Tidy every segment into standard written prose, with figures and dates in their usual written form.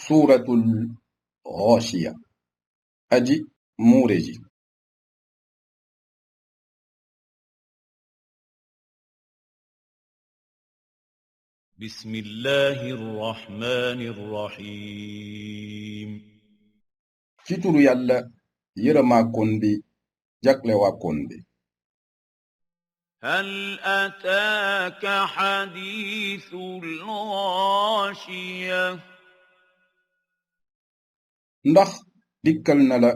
Suratul Ghashiya aji muureji. بسم الله الرحمن الرحيم Ci turu Yàlla yërëmaakoon bi jaglewaakoon bi. هل أتاك حديث الغاشية Ndax dikkal na la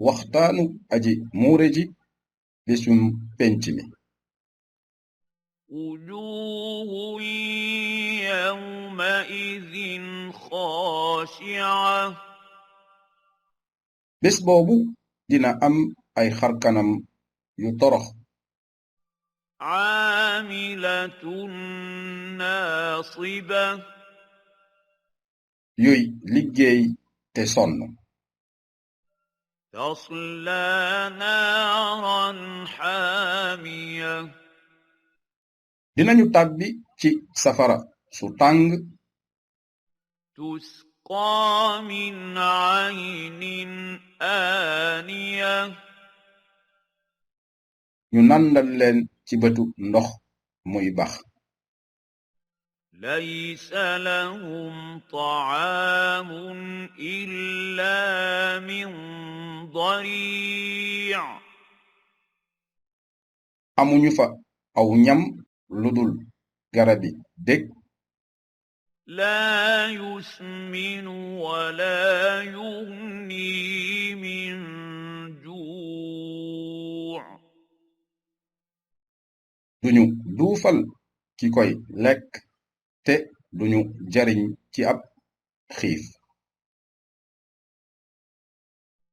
waxtaanu aji muureji bisum penc mi. وجوه يومئذ خاشعة Bés boobu dina am ay xarkanam yu torox عاملة ناصبة yuy liggéey te sonn. تصلى نارا حامية Dinañu tàbbi ci safara su tàng تسقى من عين آنية ñu nandal leen ci bëtu ndox muy bax. ليس لهم طعام إلا من ضريع Amuñu fa aw ñam ludul garabi dég لا يسمن ولا يغني من جوع duñu duufal ki koy lekk te duñu jariñ ci ab xiif.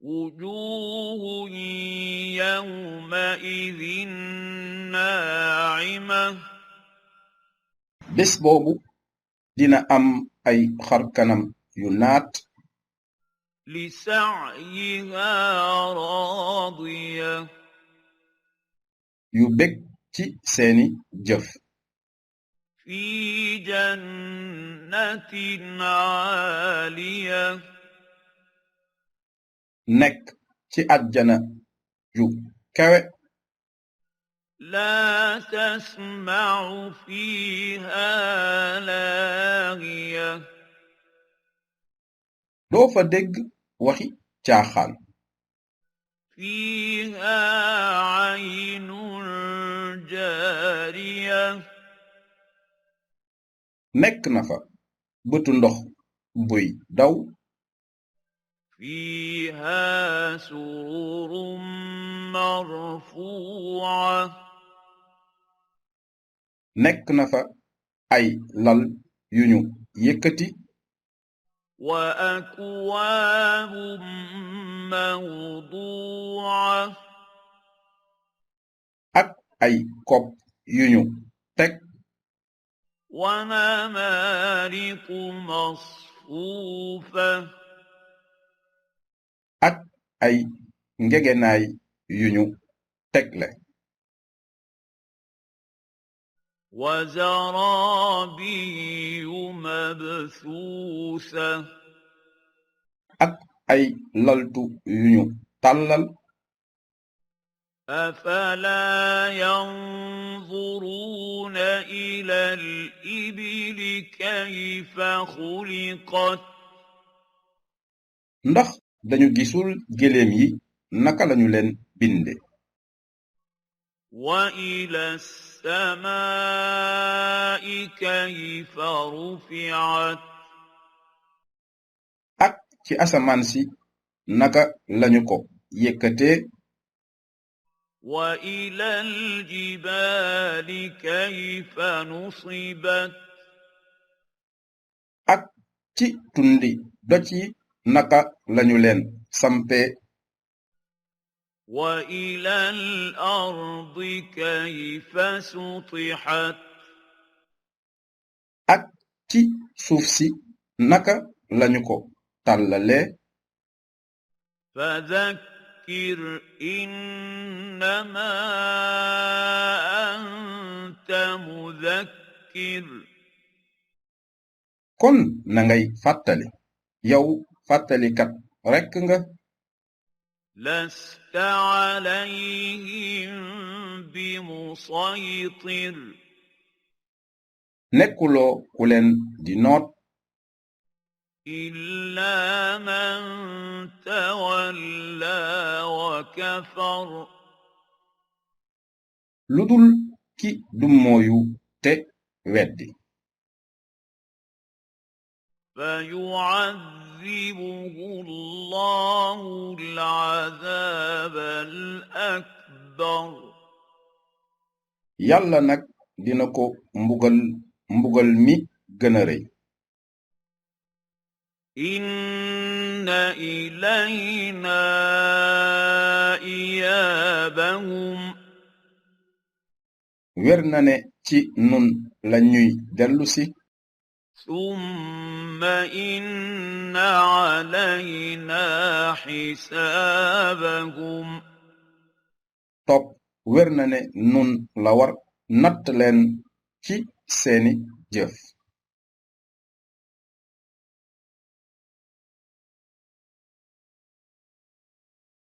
وجوه يومئذ ناعمة Bés boobu dina am ay xarkanam yu naat لسعيها راضية yu bég ci seeni jëf في جنة عالية nekk ci àjjana ju kawe لا تسمع فيها لاغية doo fa dégg waxi caaxaan فيها عين جارية nekk na fa bëtu ndox buy daw فيها سرر مرفوعة nekk na fa ay lal yuñu yëkkati وأكواب موضوعة ak ay kopp yuñu teg ونمارق مصفوفة ak ay ngegenaay yuñu tegle وزرابي مبثوثة ak ay laltu yuñu tàllal أفلا ينظرون إلى الإبل كيف خلقت ndax dañu gisul gëléem yi naka lañu leen binde وإلى السماء كيف رفعت ak ci asamaan si naka lañu ko yëkkatee وإلى الجبال كيف نصبت ak ci tundi doj yi naka lañu leen sampee وإلى الأرض كيف سطحت ak ci suuf si naka lañu ko tàllalee فذكر إنما أنت مذكر kon na ngay fàttali yow fàttalikat rekk nga لست عليهم بمسيطر nekkuloo ku leen di noot إلا من تولى وكفر ludul ki dummooyu te weddi فيعذبه الله العذاب الأكبر yàlla nag dina ko mbugal mi gëna rëy إن إلينا إيابهم wér na ne ci nun lañuy dellusi ثم إن علينا حسابهم topp wér na ne nun la war natt leen ci seeni jëf